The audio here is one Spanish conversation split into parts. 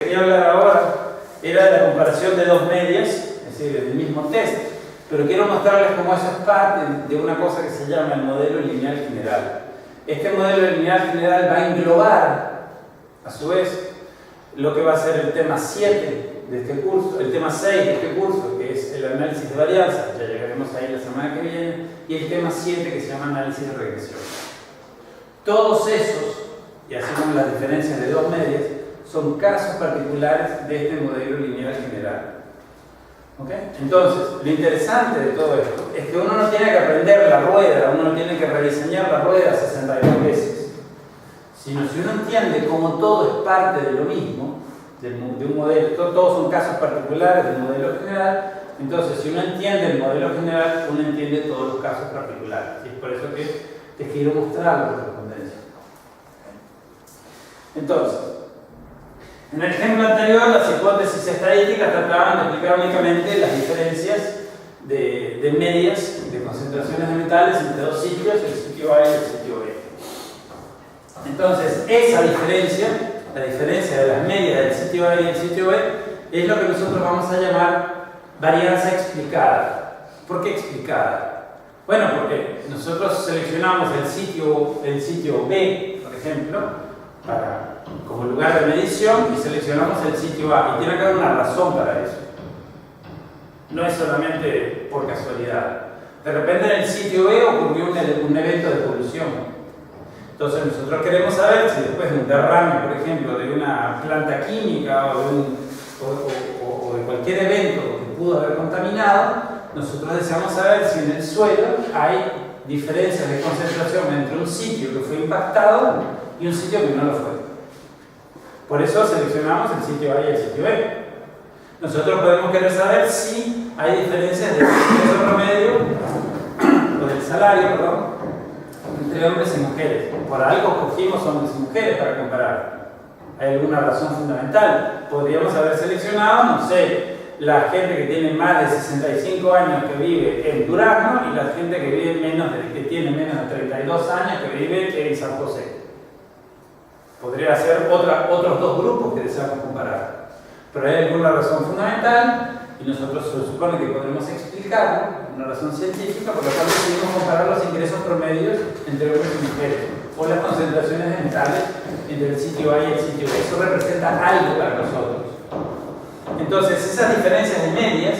Quería hablar ahora era de la comparación de dos medias, es decir, del mismo test, pero quiero mostrarles cómo eso es parte de una cosa que se llama el modelo lineal general. Este modelo lineal general va a englobar, a su vez, lo que va a ser el tema 7 de este curso, el tema 6 de este curso, que es el análisis de varianza, ya llegaremos ahí la semana que viene, y el tema 7 que se llama análisis de regresión. Todos esos, y así como las diferencias de dos medias, son casos particulares de este modelo lineal general. ¿Okay? Entonces, lo interesante de todo esto es que uno no tiene que aprender la rueda, uno no tiene que rediseñar la rueda 62 veces, sino si uno entiende cómo todo es parte de lo mismo, de un modelo, todos son casos particulares del modelo general, entonces si uno entiende el modelo general, uno entiende todos los casos particulares. Y es por eso que te quiero mostrar la correspondencia. Entonces, en el ejemplo anterior, las hipótesis estadísticas trataban de explicar únicamente las diferencias de medias de concentraciones de metales entre dos sitios, el sitio A y el sitio B. Entonces, esa diferencia, la diferencia de las medias del sitio A y el sitio B, es lo que nosotros vamos a llamar varianza explicada. ¿Por qué explicada? Bueno, porque nosotros seleccionamos el sitio B, por ejemplo, como lugar de medición, y seleccionamos el sitio A, y tiene que haber una razón para eso. No es solamente por casualidad. De repente en el sitio B ocurrió un evento de polución. Entonces nosotros queremos saber si después de un derrame, por ejemplo, de una planta química o de cualquier evento que pudo haber contaminado, nosotros deseamos saber si en el suelo hay diferencias de concentración entre un sitio que fue impactado y un sitio que no lo fue. Por eso seleccionamos el sitio A y el sitio B. Nosotros podemos querer saber si hay diferencias del ingreso promedio o del salario, perdón, entre hombres y mujeres. Por algo cogimos hombres y mujeres para comparar. ¿Hay alguna razón fundamental? Podríamos haber seleccionado, no sé, la gente que tiene más de 65 años que vive en Durazno y la gente que tiene menos de 32 años que vive en San José. Podría ser otros dos grupos que deseamos comparar. Pero hay alguna razón fundamental y nosotros se supone que podemos explicarlo, una razón científica, por lo cual decidimos comparar los ingresos promedios entre hombres y mujeres o las concentraciones de metales entre el sitio A y el sitio B. Eso representa algo para nosotros. Entonces, esas diferencias de medias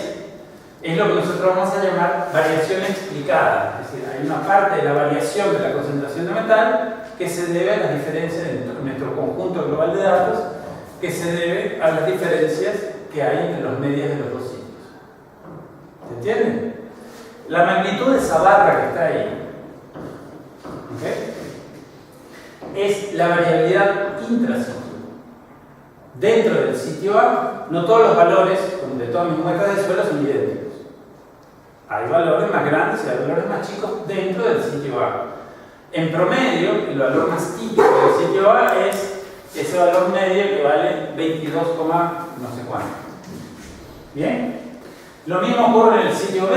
es lo que nosotros vamos a llamar variación explicada. Es decir, hay una parte de la variación de la concentración de metal que se debe a las diferencias de nuestro conjunto global de datos, que se debe a las diferencias que hay entre los medias de los dos sitios. ¿Se entiende? La magnitud de esa barra que está ahí, ¿okay?, es la variabilidad intrasitio. Dentro del sitio A, no todos los valores de todas mis muestras de suelo son idénticos. Hay valores más grandes y hay valores más chicos dentro del sitio A. En promedio, el valor más típico del sitio A es ese valor medio que vale 22, no sé cuánto. ¿Bien? Lo mismo ocurre en el sitio B.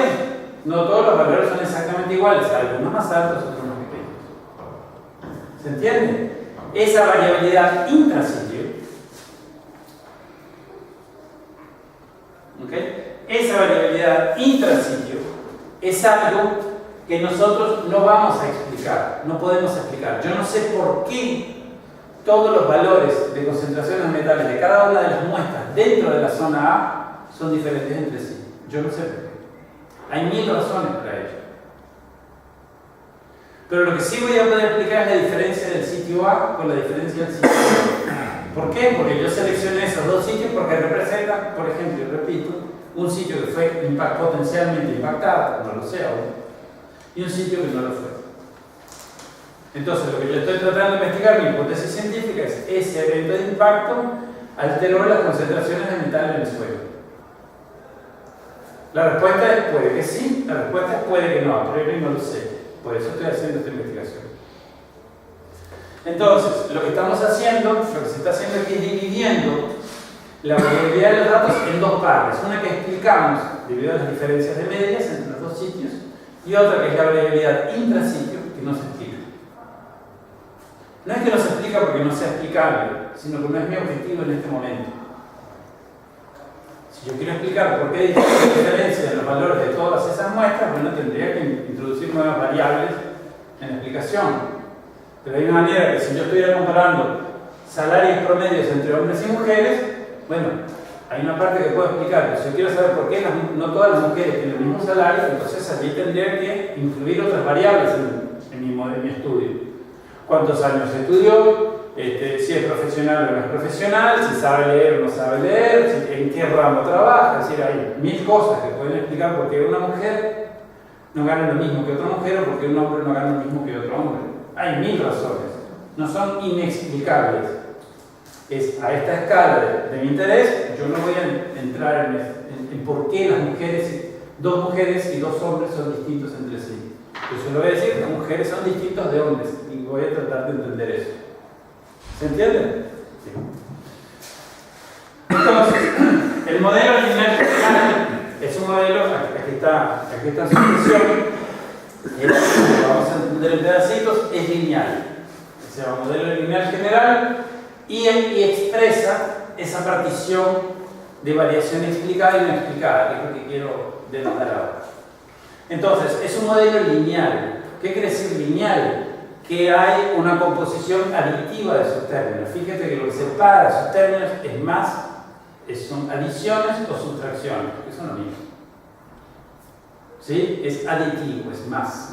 No todos los valores son exactamente iguales, algunos más altos, otros más pequeños. ¿Se entiende? Esa variabilidad intrasitio, ¿okay?, esa variabilidad intrasitio es algo que nosotros no vamos a explicar, no podemos explicar. Yo no sé por qué todos los valores de concentraciones de metales de cada una de las muestras dentro de la zona A son diferentes entre sí. Yo no sé por qué. Hay 1000 razones para ello. Pero lo que sí voy a poder explicar es la diferencia del sitio A con la diferencia del sitio B. ¿Por qué? Porque yo seleccioné esos dos sitios porque representan, por ejemplo, repito, un sitio que fue potencialmente impactado, no lo sé aún, y un sitio que no lo fue. Entonces, lo que yo estoy tratando de investigar, mi hipótesis científica, es ese evento de impacto alteró las concentraciones de metal en el suelo. La respuesta es puede que sí, la respuesta es puede que no, a priori no lo sé. Por eso estoy haciendo esta investigación. Entonces, lo que estamos haciendo, lo que se está haciendo aquí es dividiendo la variabilidad de los datos en dos partes. Una que explicamos debido a las diferencias de medias entre los dos sitios y otra que es la variabilidad intrasitio que no se explica. No es que no se explica porque no sea explicable, sino que no es mi objetivo en este momento. Si yo quiero explicar por qué hay diferencias en los valores de todas esas muestras, bueno, tendría que introducir nuevas variables en la explicación. De la misma manera que si yo estuviera comparando salarios promedios entre hombres y mujeres, bueno, hay una parte que puedo explicar, pero si yo quiero saber por qué no todas las mujeres tienen el mismo salario, entonces allí tendría que incluir otras variables en mi estudio. ¿Cuántos años estudió? Si es profesional o no es profesional, si sabe leer o no sabe leer, en qué ramo trabaja, es decir, hay mil cosas que pueden explicar por qué una mujer no gana lo mismo que otra mujer o por qué un hombre no gana lo mismo que otro hombre. Hay mil razones, no son inexplicables. Es a esta escala de mi interés, yo no voy a entrar en por qué dos mujeres y dos hombres son distintos entre sí. Yo solo voy a decir que mujeres son distintos de hombres y voy a tratar de entender eso. ¿Se entiende? Sí. Entonces, el modelo lineal general es un modelo, aquí está en su expresión, vamos a entender en pedacitos, es lineal. Se llama modelo lineal general y expresa esa partición de variación explicada y no explicada, que es lo que quiero denotar ahora. Entonces, es un modelo lineal. ¿Qué quiere decir lineal? Que hay una composición aditiva de sus términos. Fíjate que lo que separa sus términos son adiciones o sustracciones, que son lo mismo. ¿Sí? Es aditivo, es más,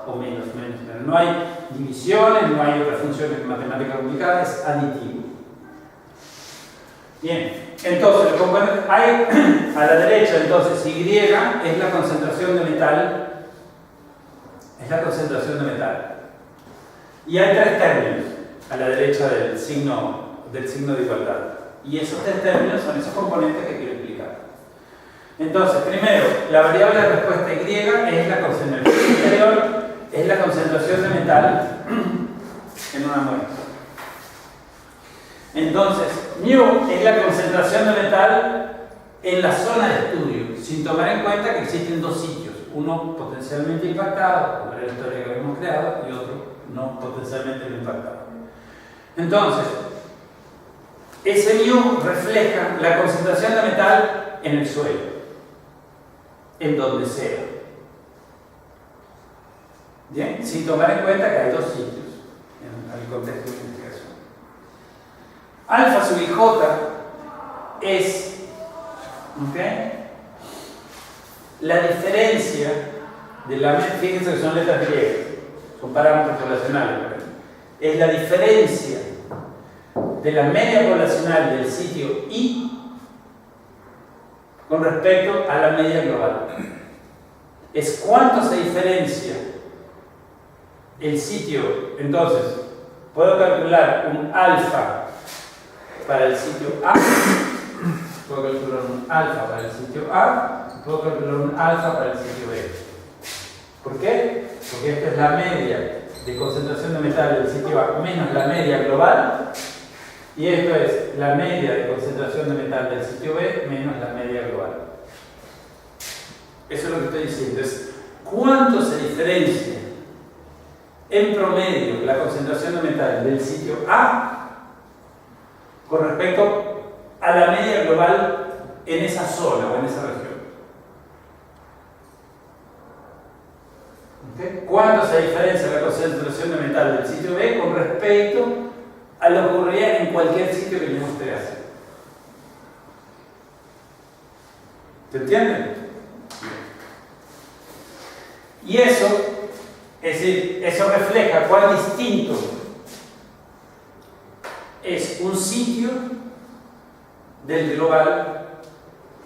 o menos. Pero no hay divisiones, no hay otras funciones matemáticas complicadas, es aditivo. Bien, entonces, hay a la derecha, entonces, Y es la concentración de metal. Es la concentración de metal. Y hay tres términos a la derecha del signo de igualdad. Y esos tres términos son esos componentes que quiero explicar. Entonces, primero, la variable de respuesta Y es la concentración interior, es la concentración de metal en una muestra. Entonces, μ es la concentración de metal en la zona de estudio, sin tomar en cuenta que existen dos sitios, uno potencialmente impactado, como era la historia que habíamos creado, y otro no potencialmente no impactado. Entonces, ese μ refleja la concentración de metal en el suelo, en donde sea. Bien, sin tomar en cuenta que hay dos sitios en el contexto de investigación. Alfa sub IJ es la diferencia de la, fíjense que son letras griegas, son parámetros poblacionales, es la diferencia de la media poblacional del sitio I con respecto a la media global. Es cuánto se diferencia el sitio. Entonces, puedo calcular un alfa para el sitio A, puedo calcular un alfa para el sitio A, puedo calcular un alfa para el sitio B. ¿Por qué? Porque esta es la media de concentración de metal del sitio A menos la media global, y esto es la media de concentración de metal del sitio B menos la media global. Eso es lo que estoy diciendo, es cuánto se diferencia en promedio la concentración de metal del sitio A con respecto a la media global en esa zona o en esa región. ¿Okay? ¿Cuánto se diferencia la concentración de metal del sitio B con respecto a lo que ocurriría en cualquier sitio que yo mostré así? ¿Se entiende? Y eso, es decir, eso refleja cuán distinto es un sitio del global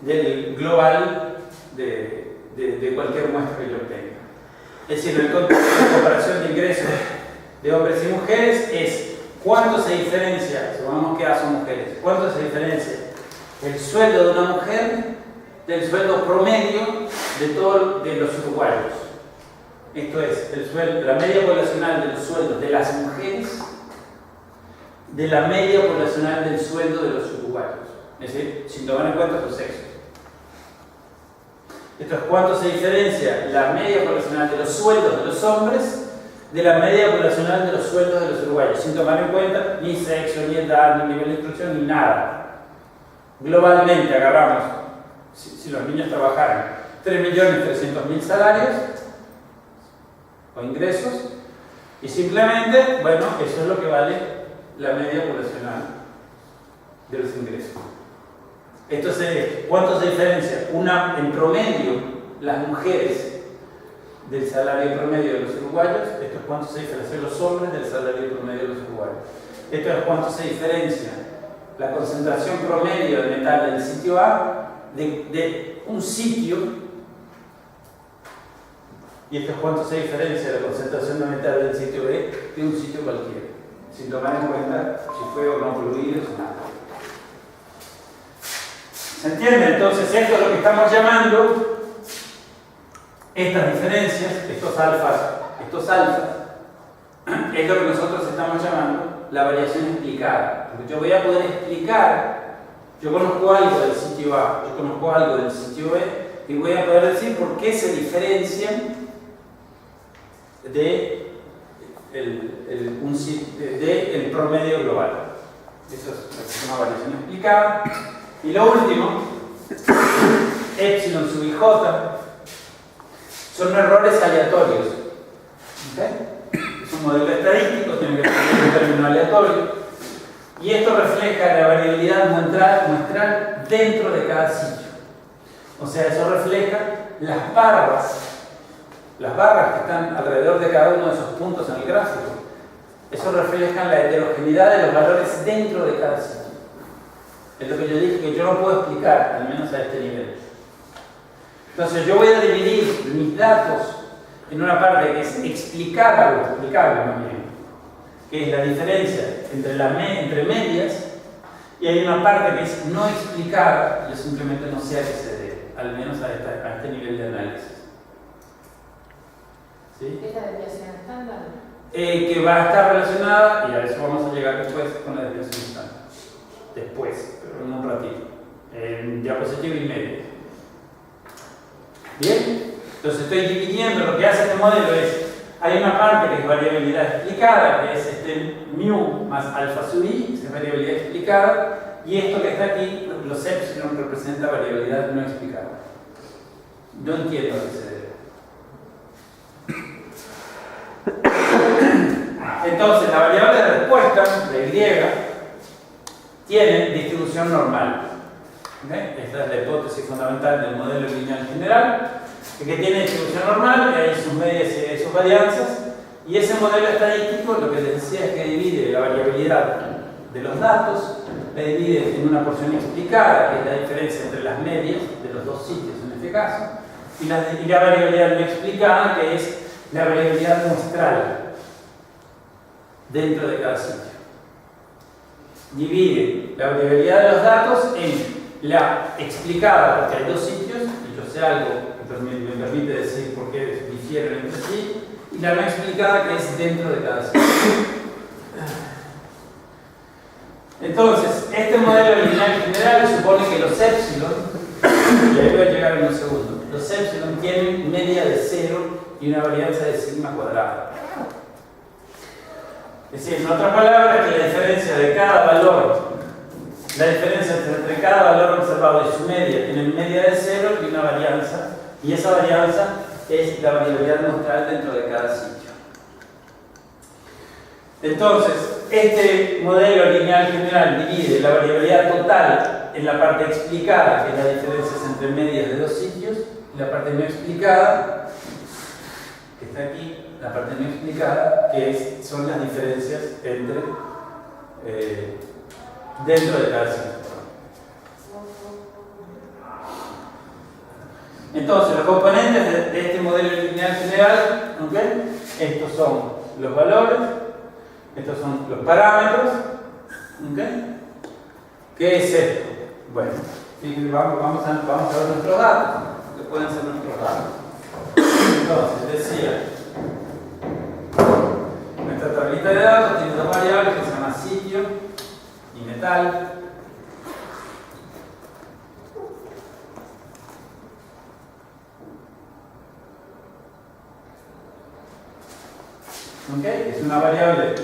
de cualquier muestra que yo obtenga. Es decir, el contexto de comparación de ingresos de hombres y mujeres es cuánto se diferencia, supongamos que A son mujeres, cuánto se diferencia el sueldo de una mujer del sueldo promedio de los uruguayos. Esto es, la media poblacional de los sueldos de las mujeres de la media poblacional del sueldo de los uruguayos. Es decir, sin tomar en cuenta sus sexos. Esto es cuánto se diferencia la media poblacional de los sueldos de los hombres de la media poblacional de los sueldos de los uruguayos, sin tomar en cuenta ni sexo, ni edad, ni nivel de instrucción, ni nada. globalmente agarramos, si los niños trabajaran, 3.300.000 salarios o ingresos, y simplemente, bueno, eso es lo que vale la media poblacional de los ingresos. Entonces, ¿cuánto se diferencia? En promedio, las mujeres del salario promedio de los uruguayos, esto es cuánto se diferencia los hombres del salario promedio de los uruguayos. Esto es cuánto se diferencia la concentración promedio de metal del sitio A de un sitio, y esto es cuánto se diferencia la concentración de metal del sitio B de un sitio cualquiera, sin tomar en cuenta si fue o no fluido o nada. ¿Se entiende? Entonces esto es lo que estamos llamando, estas diferencias, estos alfas, es lo que nosotros estamos llamando la variación explicada. Porque yo voy a poder explicar, yo conozco algo del sitio A, yo conozco algo del sitio B, y voy a poder decir por qué se diferencian de el promedio global. Eso es una variación explicada. Y lo último, epsilon sub i j, son errores aleatorios. ¿Okay? Es un modelo estadístico, tiene que tener un término aleatorio. Y esto refleja la variabilidad muestral dentro de cada sitio. O sea, eso refleja las barras que están alrededor de cada uno de esos puntos en el gráfico. Eso refleja la heterogeneidad de los valores dentro de cada sitio. Es lo que yo dije que yo no puedo explicar, al menos a este nivel. Entonces yo voy a dividir mis datos en una parte que es explicable también, que es la diferencia entre medias, y hay una parte que es no explicada, yo simplemente no sé a qué se debe, al menos a este nivel de análisis. ¿Sí? ¿Es la desviación estándar? Que va a estar relacionada, y a eso vamos a llegar después con la desviación estándar. Después, pero en un ratito. En diapositiva y media. ¿Bien? Entonces estoy dividiendo, lo que hace este modelo es, hay una parte que es variabilidad explicada, que es mu más alfa sub i, es variabilidad explicada, y esto que está aquí, los epsilon, representa variabilidad no explicada. No entiendo a qué se debe. Entonces, la variable de respuesta, la y, tiene distribución normal. ¿Okay? Esta es la hipótesis fundamental del modelo lineal general, que tiene distribución normal, que hay sus medias y sus varianzas, y ese modelo estadístico lo que les decía es que divide la variabilidad de los datos, la divide en una porción explicada, que es la diferencia entre las medias de los dos sitios en este caso, y la variabilidad no explicada, que es la variabilidad muestral dentro de cada sitio. Divide la variabilidad de los datos en la explicada, porque hay dos sitios, y yo sé algo que me permite decir por qué difieren entre sí, y la no explicada, que es dentro de cada sitio. Entonces, este modelo lineal general supone que los epsilon, y ahí voy a llegar en un segundo, los epsilon tienen media de 0 y una varianza de sigma cuadrada. Es decir, en otras palabras, que la diferencia de cada valor, la diferencia entre cada valor observado y su media, tienen media de 0 y una varianza, y esa varianza es la variabilidad muestral dentro de cada sitio. Entonces, este modelo lineal general divide la variabilidad total en la parte explicada, que es la diferencia entre medias de dos sitios, y la parte no explicada, que está aquí, la parte no explicada, que son las diferencias entre dentro de cada sitio. Entonces, los componentes de este modelo lineal general, ¿okay? Estos son los valores, estos son los parámetros, ¿okay? ¿Qué es esto? Bueno, vamos a ver nuestros datos, que pueden ser nuestros datos. Entonces, decía, nuestra tablita de datos tiene dos variables que se llaman sitio y metal. ¿Okay? Es una variable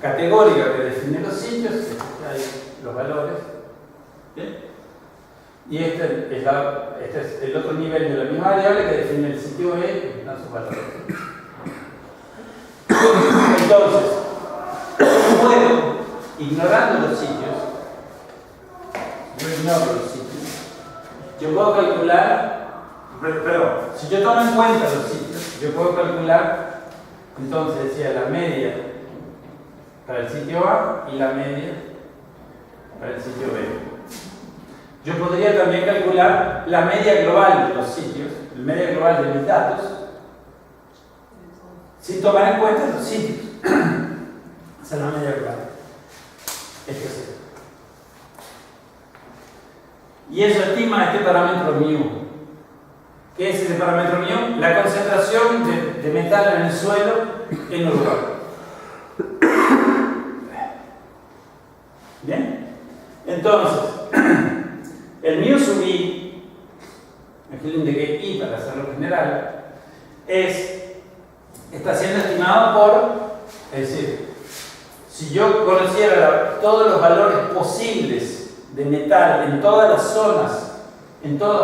categórica que define los sitios, hay los valores. ¿Bien? y este es el otro nivel de la misma variable que define el sitio B y dan sus valores. Entonces, puedo, ignorando los sitios, yo ignoro los sitios, yo puedo calcular, perdón, si yo tomo en cuenta los sitios, yo puedo calcular, entonces decía la media para el sitio A y la media para el sitio B. Yo podría también calcular la media global de los sitios, la media global de mis datos, sin tomar en cuenta los sitios. Esa es la media global. Esto es esto. Y eso estima este parámetro μ. ¿Qué es ese parámetro μ? La concentración de metal en el suelo en Uruguay. ¿Bien? Entonces, el μ sub i, aquí le indiqué i para hacerlo general, está siendo estimado por, es decir, si yo conociera todos los valores posibles de metal en todas las zonas,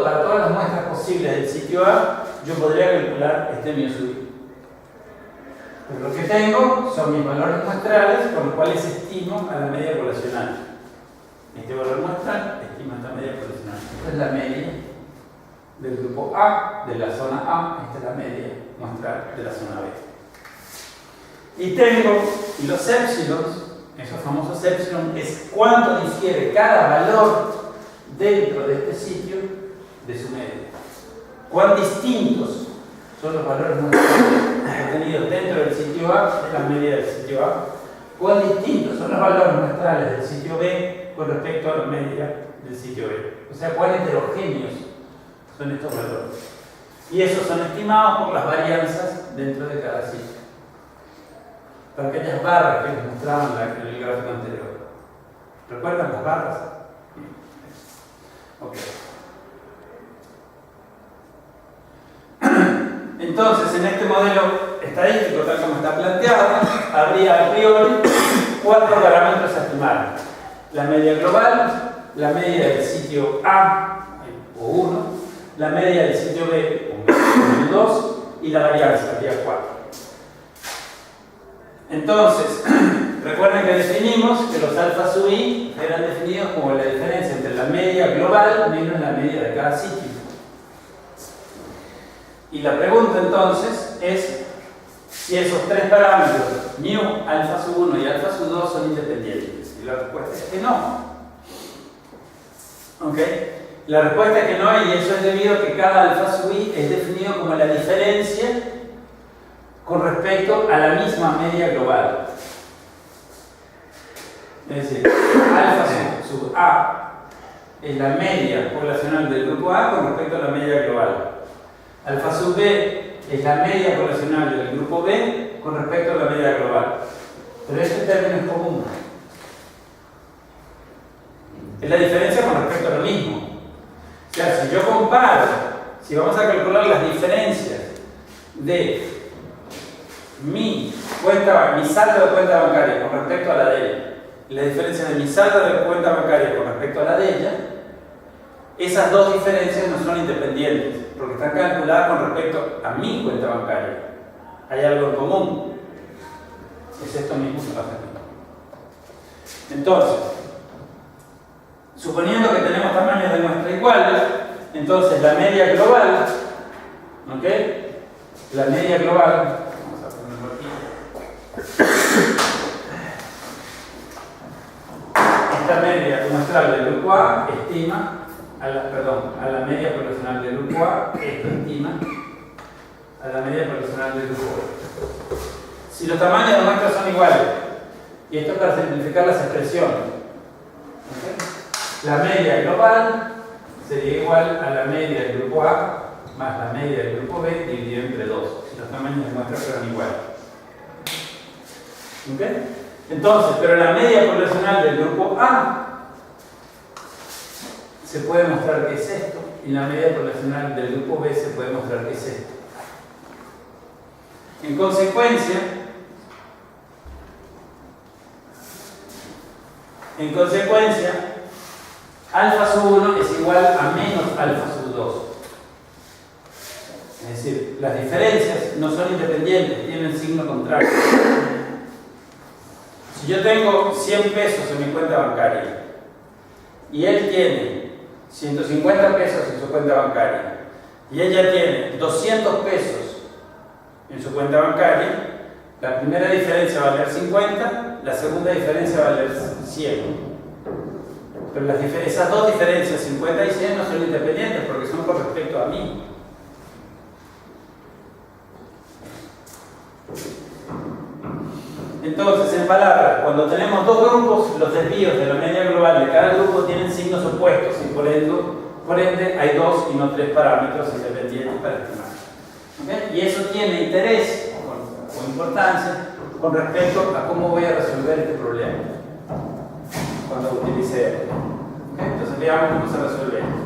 para todas las muestras posibles del sitio A, yo podría calcular este μ sub i. Pero lo que tengo son mis valores muestrales con los cuales estimo a la media poblacional. Este valor muestral estima esta media poblacional. Esta es la media del grupo A, de la zona A. Esta es la media muestral de la zona B. Y tengo los épsilons, esos famosos épsilon, es cuánto difiere cada valor dentro de este sitio de su media. Cuán distintos son los valores muestrales obtenidos dentro del sitio A de la media del sitio A. Cuán distintos son los valores muestrales del sitio B con respecto a la media del sitio B. O sea, cuán heterogéneos son estos valores. Y esos son estimados por las varianzas dentro de cada sitio. Para aquellas barras que les mostraban en el gráfico anterior. ¿Recuerdan las barras? Ok. Entonces, en este modelo estadístico, tal como está planteado, habría a priori 4 parámetros a estimar. La media global, la media del sitio A, o 1, la media del sitio B, o 2, y la varianza, habría 4. Entonces, recuerden que definimos que los alfa sub i eran definidos como la diferencia entre la media global menos la media de cada sitio. Y la pregunta entonces es si esos 3 parámetros, μ, alfa sub 1 y alfa sub 2 son independientes. Y la respuesta es que no. ¿Ok? La respuesta es que no, y eso es debido a que cada alfa sub i es definido como la diferencia con respecto a la misma media global. Es decir, alfa sub A es la media poblacional del grupo A con respecto a la media global. Alfa sub B es la media poblacional del grupo B con respecto a la media global. Pero este término es común. Es la diferencia con respecto a lo mismo. O sea, si yo comparo, si vamos a calcular las diferencias de mi saldo de cuenta bancaria con respecto a la de ella, y la diferencia de mi saldo de cuenta bancaria con respecto a la de ella, esas dos diferencias no son independientes, porque están calculadas con respecto a mi cuenta bancaria. Hay algo en común. Es esto mismo que pasa aquí. Entonces, suponiendo que tenemos tamaños de muestra iguales, entonces la media global, ¿ok? La media global, vamos a ponerlo aquí. Esta media muestral del grupo A estima a la media poblacional del grupo A, esto estima a la media poblacional del grupo B. Si los tamaños de muestras son iguales, y esto para simplificar las expresiones, ¿okay? La media global sería igual a la media del grupo A más la media del grupo B dividido entre 2, si los tamaños de muestras fueran iguales. ¿Okay? Entonces, pero la media poblacional del grupo A se puede mostrar que es esto, y la media poblacional del grupo B se puede mostrar que es esto. En consecuencia, alfa sub 1 es igual a menos alfa sub 2. Es decir, las diferencias no son independientes, tienen signo contrario. Si yo tengo 100 pesos en mi cuenta bancaria y él tiene 150 pesos en su cuenta bancaria y ella tiene 200 pesos en su cuenta bancaria, la primera diferencia va a valer 50, la segunda diferencia va a valer 100. Pero esas dos diferencias, 50 y 100, no son independientes porque son con respecto a mí. Entonces, en palabras, cuando tenemos dos grupos, los desvíos de la media global de cada grupo tienen signos opuestos y por ende hay dos y no tres parámetros independientes para estimar. ¿Okay? Y eso tiene interés o importancia con respecto a cómo voy a resolver este problema cuando utilice esto. ¿Okay? Entonces veamos cómo se resuelve esto.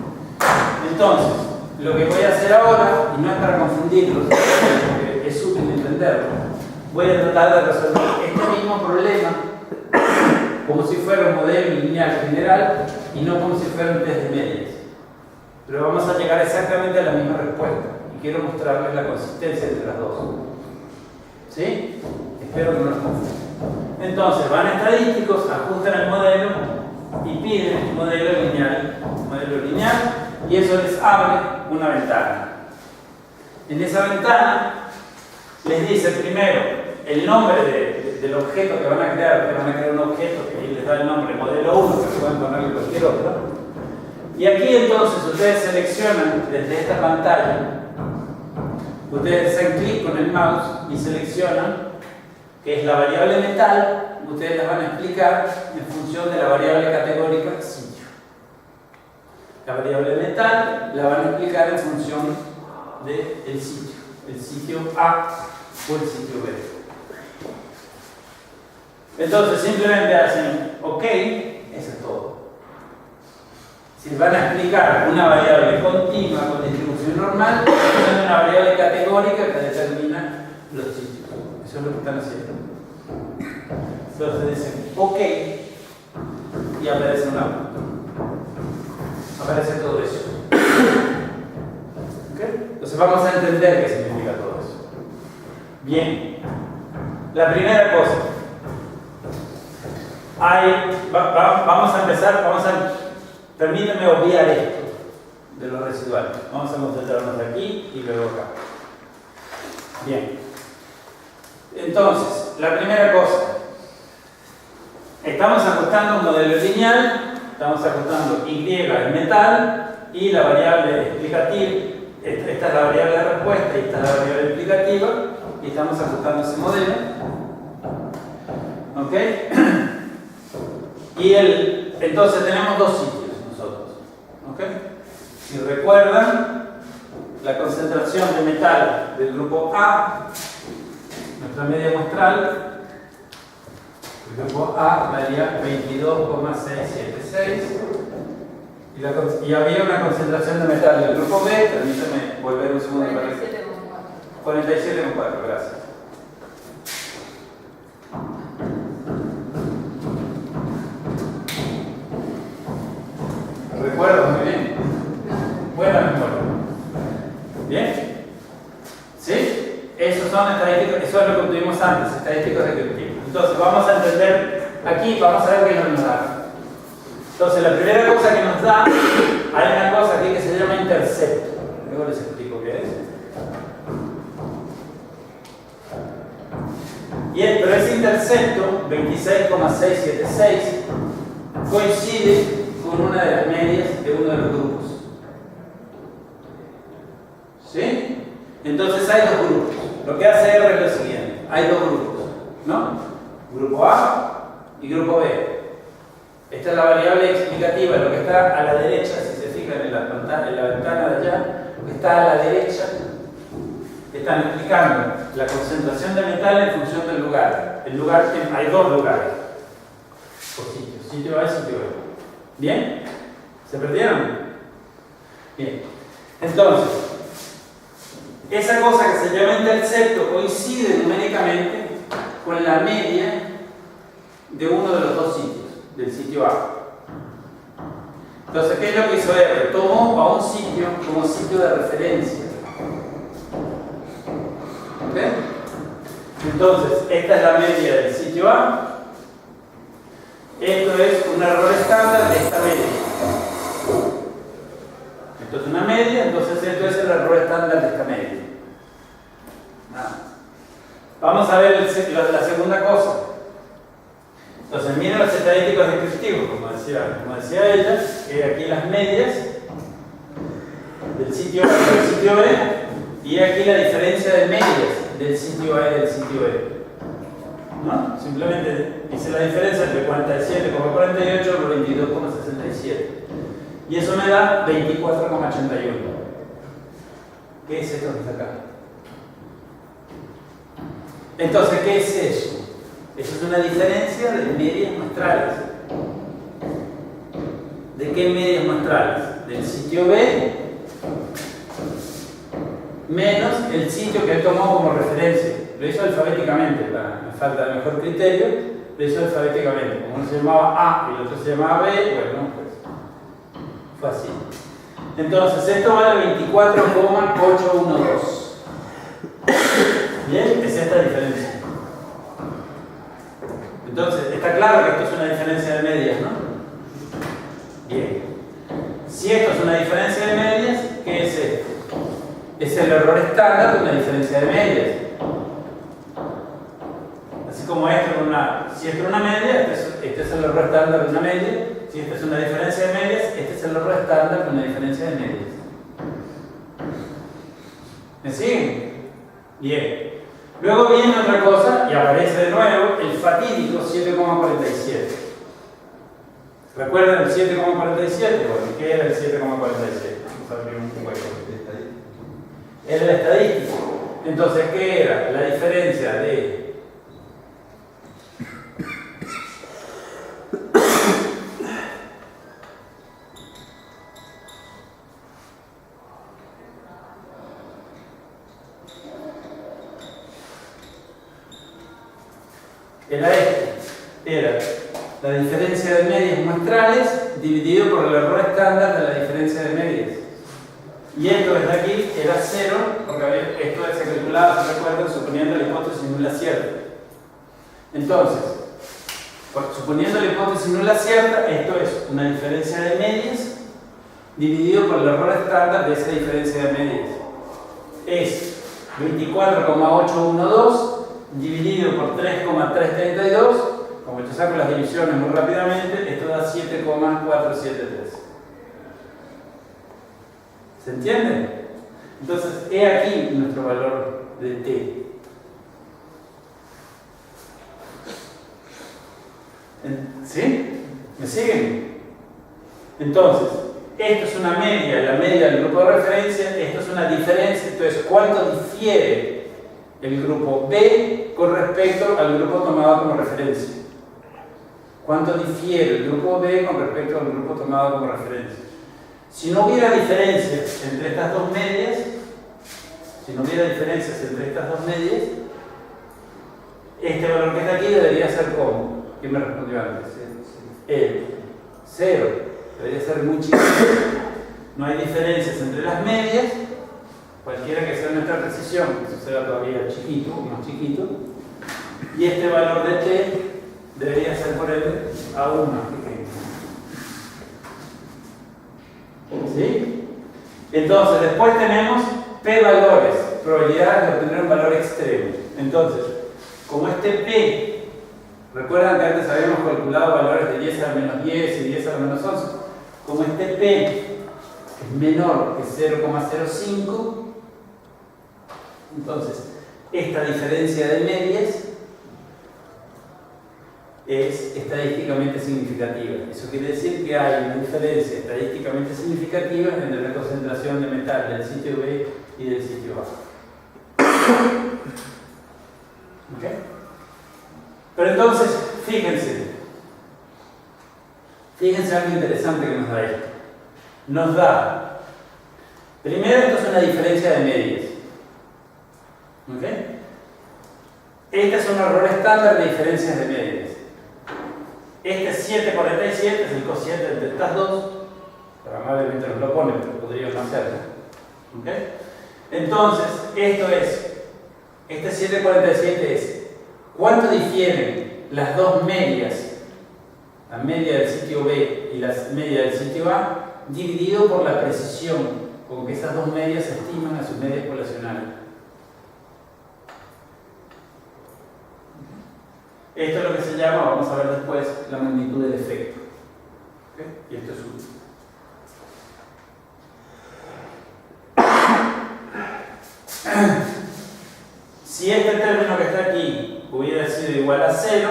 Entonces, lo que voy a hacer ahora, y no es para confundirlos, porque es útil entenderlo, voy a tratar de resolver este mismo problema como si fuera un modelo lineal general y no como si fuera un test de medias. Pero vamos a llegar exactamente a la misma respuesta y quiero mostrarles la consistencia entre las dos. ¿Sí? Espero que no nos confundan. Entonces, van a estadísticos, ajustan el modelo y piden un modelo lineal y eso les abre una ventana. En esa ventana les dice primero el nombre del objeto que van a crear, que van a crear un objeto que ahí les da el nombre modelo 1, que pueden ponerle cualquier otro. Y aquí entonces ustedes seleccionan desde esta pantalla, ustedes hacen clic con el mouse y seleccionan que es la variable metal, ustedes la van a explicar en función de la variable categórica sitio. La variable metal la van a explicar en función del sitio, el sitio A o el sitio B. Entonces simplemente hacen OK, eso es todo. Si van a explicar una variable continua con distribución normal, es una variable categórica que determina los sitios. Eso es lo que están haciendo. Entonces dicen OK y aparece una aparece todo eso. ¿Okay? Entonces vamos a entender qué significa todo eso. Bien, la primera cosa. Vamos a empezar, permítanme obviar esto de lo residual. Vamos a concentrarnos aquí y luego acá. Bien. Entonces, la primera cosa. Estamos ajustando un modelo lineal, estamos ajustando Y el metal y la variable explicativa. Esta es la variable de respuesta y esta es la variable explicativa. Y estamos ajustando ese modelo. ¿Ok? Y entonces tenemos dos sitios nosotros. ¿Ok? Si recuerdan, la concentración de metal del grupo A, nuestra media muestral, el grupo A valía 22,676 y había una concentración de metal del grupo B, permítanme volver un segundo para 47,4, gracias. ¿Recuerdo muy bien? Buena memoria. ¿Bien? ¿Sí? Esos son estadísticos, eso es lo que obtuvimos antes, estadísticos descriptivos. Entonces, vamos a entender aquí, vamos a ver qué nos da. Entonces, la primera cosa que nos da, hay una cosa aquí que se llama intercepto. Luego les explico qué es. Pero ese intercepto, 26,676, coincide con una de las medias de uno de los grupos. ¿Sí? Entonces hay dos grupos. Lo que hace R es lo siguiente. Hay dos grupos, ¿no? Grupo A y grupo B. Esta es la variable explicativa, lo que está a la derecha, si se fijan en la ventana de allá, lo que está a la derecha, están explicando la concentración de metal en función del lugar. El lugar, hay dos lugares por sitio, sitio A y sitio B. ¿Bien? ¿Se perdieron? Bien. Entonces, esa cosa que se llama intercepto coincide numéricamente con la media de uno de los dos sitios, del sitio A. Entonces, ¿qué es lo que hizo R? Tomó a un sitio como sitio de referencia. ¿Ok? Entonces, esta es la media del sitio A. Esto es un error estándar de esta media. Esto es una media, entonces esto es el error estándar de esta media. Nada. Vamos a ver la segunda cosa. Entonces, miren los estadísticos descriptivos, como decía ella, que aquí las medias del sitio A y del sitio B, y aquí la diferencia de medias del sitio A y del sitio B. ¿No? Simplemente hice la diferencia entre 47,48 por 22,67. Y eso me da 24,81. ¿Qué es esto que está acá? Entonces, ¿qué es eso? Eso es una diferencia de medias muestrales. ¿De qué medias muestrales? Del sitio B menos el sitio que él tomó como referencia. Lo hizo alfabéticamente, me falta el mejor criterio, lo hizo alfabéticamente. Como uno se llamaba A y el otro se llamaba B, bueno, pues fue así. Entonces, esto vale 24,812. Bien, es esta diferencia. Entonces, está claro que esto es una diferencia de medias, ¿no? Bien. Si esto es una diferencia de medias, ¿qué es esto? Es el error estándar de una diferencia de medias. Así como esto si esto es una media, este es el error estándar de una media. Si esta es una diferencia de medias, este es el error estándar de una diferencia de medias. ¿Me siguen? Bien. Luego viene otra cosa y aparece de nuevo el fatídico 7,47. ¿Recuerdan el 7,47? Bueno, ¿qué era el 7,47? Vamos a abrir un hueco. Era el estadístico. Entonces, ¿qué era? La diferencia de era la diferencia de medias muestrales dividido por el error estándar de la diferencia de medias. Y esto desde aquí era 0, porque esto se calculaba, si recuerdan, suponiendo la hipótesis nula cierta. Entonces, suponiendo la hipótesis nula cierta, esto es una diferencia de medias dividido por el error estándar de esa diferencia de medias. Es 24,812 dividido por 3,332. Como yo saco las divisiones muy rápidamente, esto da 7,473. ¿Se entiende? Entonces, he aquí nuestro valor de t. ¿Sí? ¿Me siguen? Entonces, esto es una media, la media del grupo de referencia, esto es una diferencia, entonces, ¿cuánto difiere el grupo B con respecto al grupo tomado como referencia? ¿Cuánto difiere el grupo B con respecto al grupo tomado como referencia? Si no hubiera diferencias entre estas dos medias, este valor que está aquí debería ser ¿cómo? ¿Quién me respondió antes? El 0. Debería ser muy chiquito. No hay diferencias entre las medias, cualquiera que sea nuestra precisión, que eso será todavía chiquito o más chiquito, y este valor de t debería ser por ende aún más pequeño. ¿Sí? Entonces, después tenemos p valores, probabilidades de obtener un valor extremo. Entonces, como este p, recuerdan que antes habíamos calculado valores de 10 a la menos 10 y 10 a la menos 11, como este p es menor que 0,05, entonces esta diferencia de medias es estadísticamente significativa. Eso quiere decir que hay una diferencia estadísticamente significativa entre la concentración de metal del sitio B y del sitio A. ¿Okay? Pero entonces, fíjense algo interesante que nos da esto. Nos da, primero, esto es una diferencia de medias. ¿Okay? Este es un error estándar de diferencias de medias. Este 7,47 es el cociente entre estas dos. amablemente nos lo ponen, pero podríamos hacerlo. ¿Okay? Entonces, esto es, este 747 es, ¿cuánto difieren las dos medias, la media del sitio B y la media del sitio A, dividido por la precisión con que esas dos medias estiman a sus medias poblacionales? Esto es lo que se llama, vamos a ver después, la magnitud del efecto. ¿Okay? Y esto es útil. Si este término que está aquí hubiera sido igual a 0,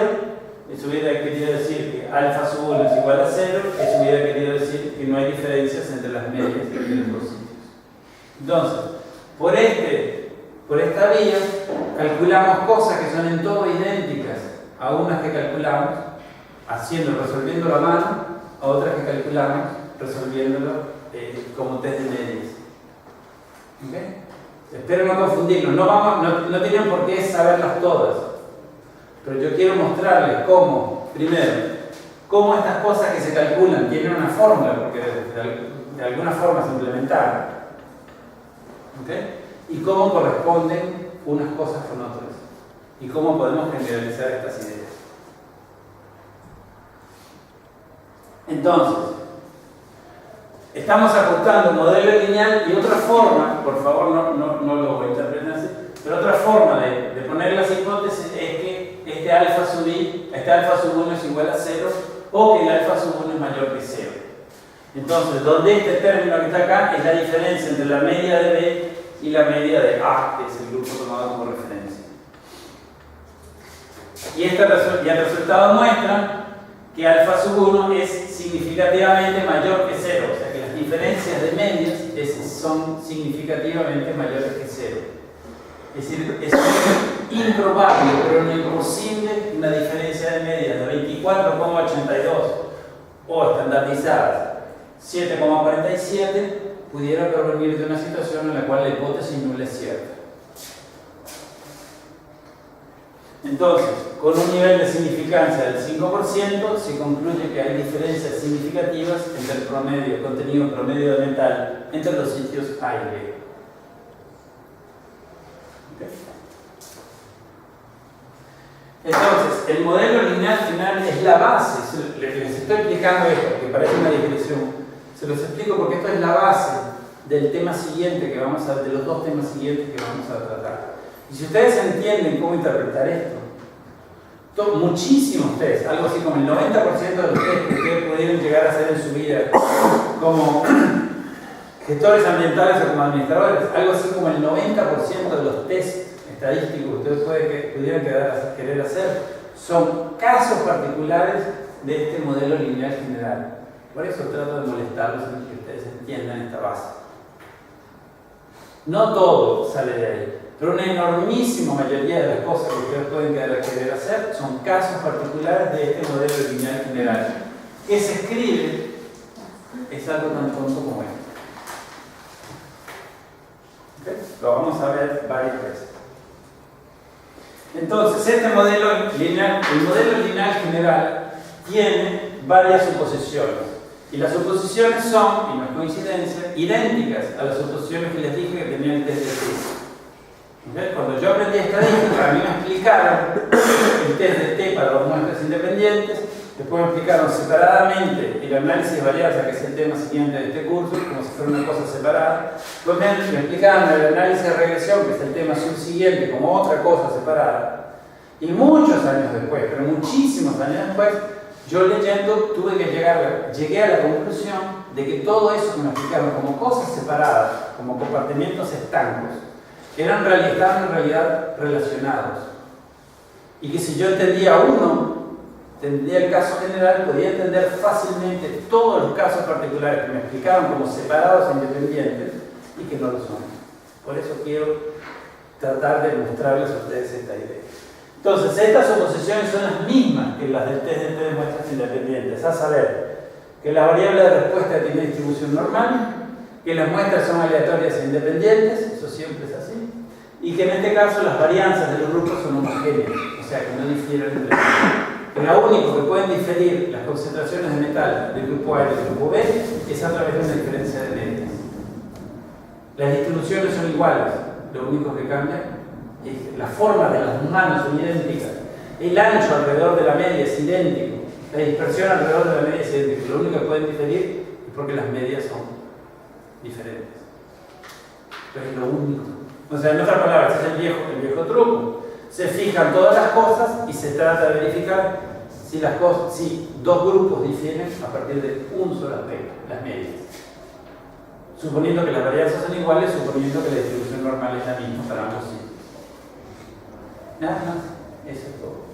eso hubiera querido decir que alfa sub 1 es igual a 0, eso hubiera querido decir que no hay diferencias entre las medias de los dos sitios. Entonces, por esta vía, calculamos cosas que son en todo idénticas a unas que calculamos resolviéndolo a mano, a otras que calculamos resolviéndolo como test de medias. ¿Okay? Espero no confundirnos, no tienen por qué saberlas todas, pero yo quiero mostrarles cómo, primero, cómo estas cosas que se calculan tienen una fórmula, porque de alguna forma se implementaron, ¿okay? Y cómo corresponden unas cosas con otras, y cómo podemos generalizar estas ideas. Entonces, estamos ajustando un modelo lineal y otra forma, por favor no lo interpreten así, pero otra forma de poner las hipótesis es que este alfa sub 1 es igual a 0 o que el alfa sub 1 es mayor que 0. Entonces, donde este término que está acá es la diferencia entre la media de B y la media de A, que es el grupo tomado como referencia. Y el resultado muestra que alfa sub 1 es significativamente mayor que 0, o sea que las diferencias de medias son significativamente mayores que 0. Es decir, es improbable, pero no imposible, una diferencia de medias de 24,82 o estandarizadas 7,47 pudiera provenir de una situación en la cual la hipótesis nula es cierta. Entonces, con un nivel de significancia del 5%, se concluye que hay diferencias significativas entre el contenido promedio de metal entre los sitios A y B. ¿Okay? Entonces, el modelo lineal final es la base. Les estoy explicando esto, que parece una digresión. Se los explico porque esto es la base del tema siguiente de los dos temas siguientes que vamos a tratar. Y si ustedes entienden cómo interpretar esto, muchísimos test, algo así como el 90% de los test que ustedes pudieron llegar a hacer en su vida como gestores ambientales o como administradores, algo así como el 90% de los test estadísticos que ustedes pudieran querer hacer son casos particulares de este modelo lineal general. Por eso trato de molestarlos en que ustedes entiendan esta base. No todo sale de ahí, pero una enormísima mayoría de las cosas que ustedes pueden querer hacer son casos particulares de este modelo lineal general. Que se escribe es algo tan tonto como esto. ¿Okay? Lo vamos a ver varias veces. Entonces, el modelo lineal general tiene varias suposiciones. Y las suposiciones son, y no es coincidencia, idénticas a las suposiciones que les dije que tenían el test de T. Cuando yo aprendí estadística, a mí me explicaron el test de T para dos muestras independientes, después me explicaron separadamente el análisis de varianza, que es el tema siguiente de este curso, como si fuera una cosa separada. Después me explicaron el análisis de regresión, que es el tema subsiguiente, como otra cosa separada. Y muchos años después, pero muchísimos años después, yo leyendo llegué a la conclusión de que todo eso que me explicaron como cosas separadas, como compartimientos estancos, estaban en realidad relacionados. Y que si yo entendía uno, entendía el caso general, podía entender fácilmente todos los casos particulares que me explicaron como separados e independientes y que no lo son. Por eso quiero tratar de mostrarles a ustedes esta idea. Entonces, estas suposiciones son las mismas que las del test de muestras independientes, a saber, que la variable de respuesta tiene distribución normal, que las muestras son aleatorias e independientes, eso siempre es así, y que en este caso las varianzas de los grupos son homogéneas, o sea que no difieren entre sí. que lo único que pueden diferir las concentraciones de metal del grupo A y del grupo B es a través de una diferencia de medias. Las distribuciones son iguales, lo único que cambia es la forma de las manos son idénticas, el ancho alrededor de la media es idéntico, la dispersión alrededor de la media es idéntica, lo único que pueden diferir es porque las medias son diferentes. Pero es lo único. O sea, en otras palabras, es el viejo truco. Se fijan todas las cosas y se trata de verificar si dos grupos difieren a partir de un solo aspecto, las medias. Suponiendo que las varianzas son iguales, suponiendo que la distribución normal es la misma para ambos sitios. Nada más, eso es todo.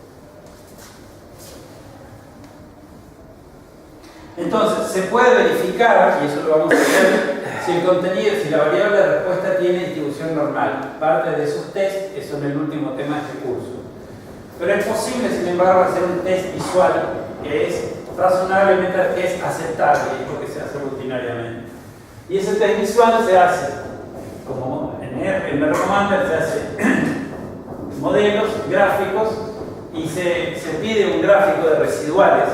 Entonces, se puede verificar, y eso lo vamos a hacer, si el contenido, si la variable de respuesta tiene distribución normal. Parte de esos tests, eso es el último tema de este curso. Pero es posible, sin embargo, hacer un test visual que es razonablemente aceptable, y porque se hace rutinariamente. Y ese test visual se hace, como en R Commander, se hace modelos, gráficos, y se pide un gráfico de residuales.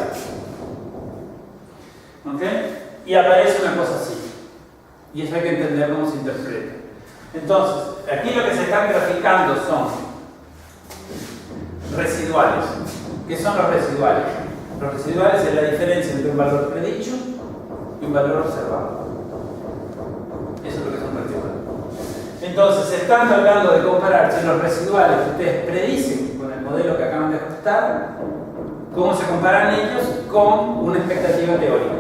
¿Okay? Y aparece una cosa así. Y eso hay que entender cómo se interpreta. Entonces, aquí lo que se están graficando son residuales. ¿Qué son los residuales? Los residuales es la diferencia entre un valor predicho y un valor observado. Eso es lo que son residuales. Entonces, se están tratando de comparar si los residuales que ustedes predicen con el modelo que acaban de ajustar, cómo se comparan ellos con una expectativa teórica.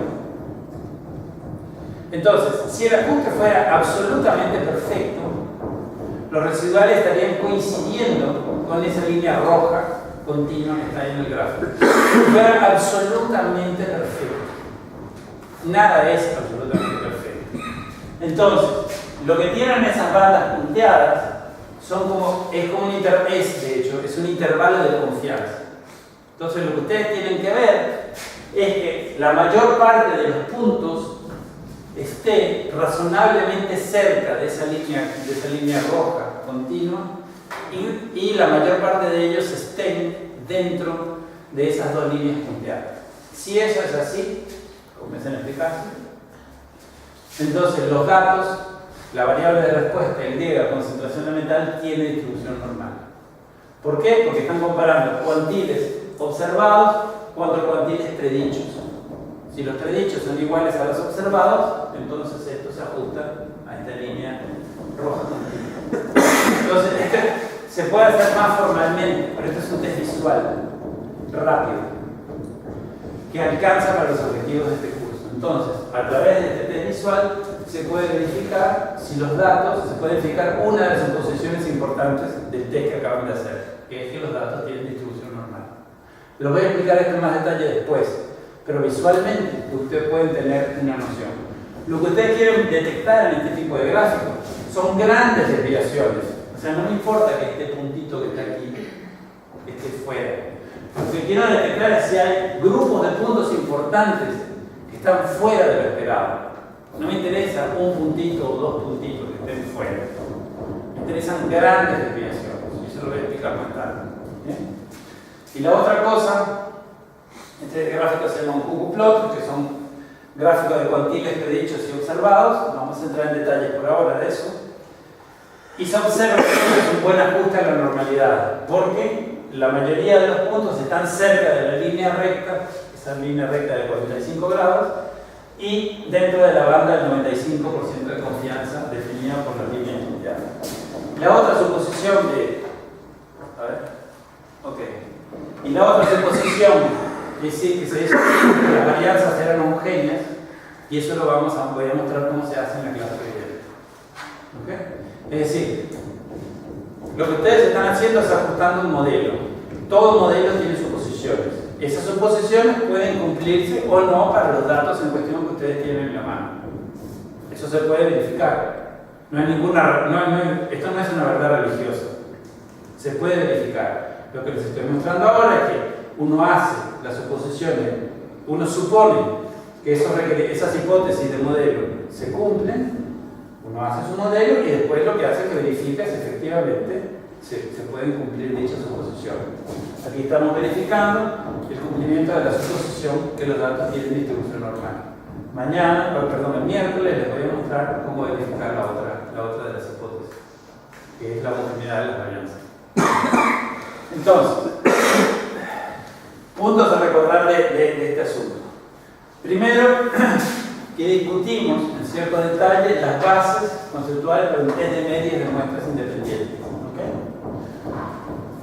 Entonces, si el ajuste fuera absolutamente perfecto, los residuales estarían coincidiendo con esa línea roja continua que está ahí en el gráfico. Si fuera absolutamente perfecto. Nada es absolutamente perfecto. Entonces, lo que tienen esas bandas punteadas es un intervalo de confianza. Entonces, lo que ustedes tienen que ver es que la mayor parte de los puntos esté razonablemente cerca de esa línea roja continua y la mayor parte de ellos estén dentro de esas dos líneas punteadas. Si eso es así, comiencen a explicarse. Entonces los datos, la variable de respuesta, el D, la concentración de metal, tiene distribución normal. ¿Por qué? Porque están comparando cuantiles observados contra cuantiles predichos. Si los predichos son iguales a los observados, entonces esto se ajusta a esta línea roja continua. Entonces, se puede hacer más formalmente, pero esto es un test visual, rápido, que alcanza para los objetivos de este curso. Entonces, a través de este test visual, se puede verificar si los datos, se puede verificar una de las suposiciones importantes del test que acaban de hacer, que es que los datos tienen distribución normal. Lo voy a explicar esto en más detalle después. Pero visualmente ustedes pueden tener una noción. Lo que ustedes quieren detectar en este tipo de gráficos son grandes desviaciones. O sea, no me importa que este puntito que está aquí esté fuera. Lo que quiero detectar es si hay grupos de puntos importantes que están fuera de lo esperado. No me interesa un puntito o dos puntitos que estén fuera. Me interesan grandes desviaciones. Y eso lo voy a explicar más tarde. ¿Bien? Y la otra cosa, este gráfico se llama un cuckoo-plot, que son gráficos de cuantiles predichos y observados. Vamos a entrar en detalles por ahora de eso. Y se observa que es un buen ajuste a la normalidad, porque la mayoría de los puntos están cerca de la línea recta, esa línea recta de 45 grados, y dentro de la banda del 95% de confianza definida por la línea punteada. La otra suposición de... Y la otra suposición que se hizo que las varianzas eran homogéneas, y eso voy a mostrar cómo se hace en la clase que viene. ¿Okay? Es decir, lo que ustedes están haciendo es ajustando un modelo. Todo modelo tiene suposiciones. Esas suposiciones pueden cumplirse o no para los datos en cuestión que ustedes tienen en la mano. Eso se puede verificar. No hay esto no es una verdad religiosa. Se puede verificar. Lo que les estoy mostrando ahora es que uno hace las suposiciones, uno supone que esas hipótesis de modelo se cumplen, uno hace su modelo y después lo que hace es que verifica si efectivamente se pueden cumplir dichas suposiciones. Aquí estamos verificando el cumplimiento de la suposición que los datos tienen distribución normal. Mañana, el miércoles, les voy a mostrar cómo verificar la otra de las hipótesis, que es la homogeneidad de las varianzas. Entonces, puntos a recordar de este asunto. Primero, que discutimos en cierto detalle las bases conceptuales para un test de medias de muestras independientes. ¿Okay?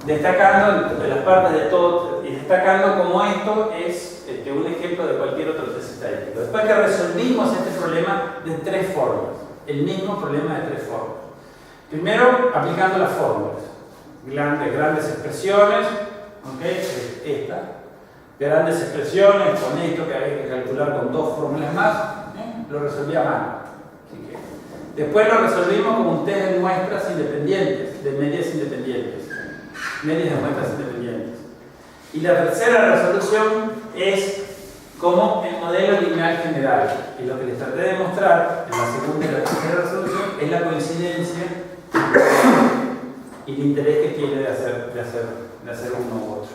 Destacando de las partes de todo, y destacando cómo esto es un ejemplo de cualquier otro test estadístico. Después que resolvimos este problema de tres formas, el mismo problema de tres formas. Primero, aplicando las fórmulas. Grandes expresiones, ¿okay? Esta. Grandes expresiones, con esto que hay que calcular con dos fórmulas más, lo resolví a mano. Después lo resolvimos como un test de muestras independientes, de medias independientes. Medias de muestras independientes. Y la tercera resolución es como el modelo lineal general. Y lo que les traté de mostrar en la segunda y la tercera resolución es la coincidencia y el interés que tiene de hacer uno u otro.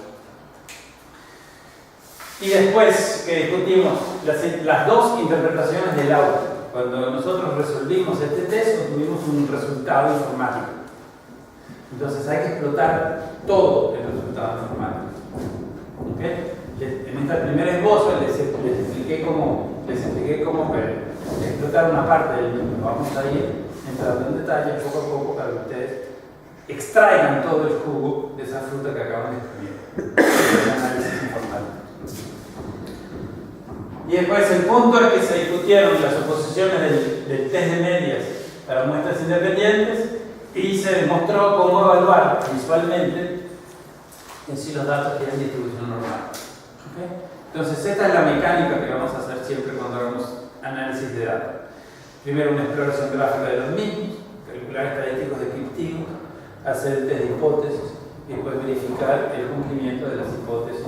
Y después que discutimos las dos interpretaciones del auto, cuando nosotros resolvimos este test, obtuvimos un resultado informático. Entonces hay que explotar todo el resultado informático. ¿Okay? En este primer esbozo les expliqué cómo explotar una parte del mismo. Vamos a ir entrando en detalle poco a poco para que ustedes extraigan todo el jugo de esa fruta que acaban de exprimir. Análisis informático. Y después el punto es que se discutieron las suposiciones del test de medias para muestras independientes y se demostró cómo evaluar visualmente si los datos tienen distribución normal. ¿Okay? Entonces esta es la mecánica que vamos a hacer siempre cuando hagamos análisis de datos. Primero una exploración gráfica de los mismos, calcular estadísticos descriptivos, hacer el test de hipótesis y después verificar el cumplimiento de las hipótesis,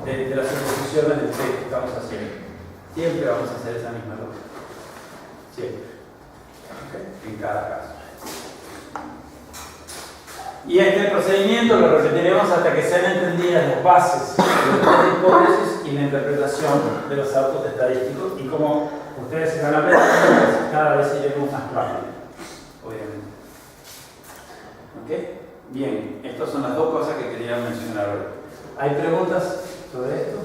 de las suposiciones del test que estamos haciendo. Siempre vamos a hacer esa misma lógica. Siempre. ¿Okay? En cada caso. Y este procedimiento lo repetiremos hasta que sean entendidas las bases de las hipótesis y la interpretación de los outputs estadísticos. Y como ustedes se van aprendiendo, cada vez iremos más rápido, obviamente. ¿Ok? Bien, estas son las dos cosas que quería mencionar hoy. ¿Hay preguntas sobre esto?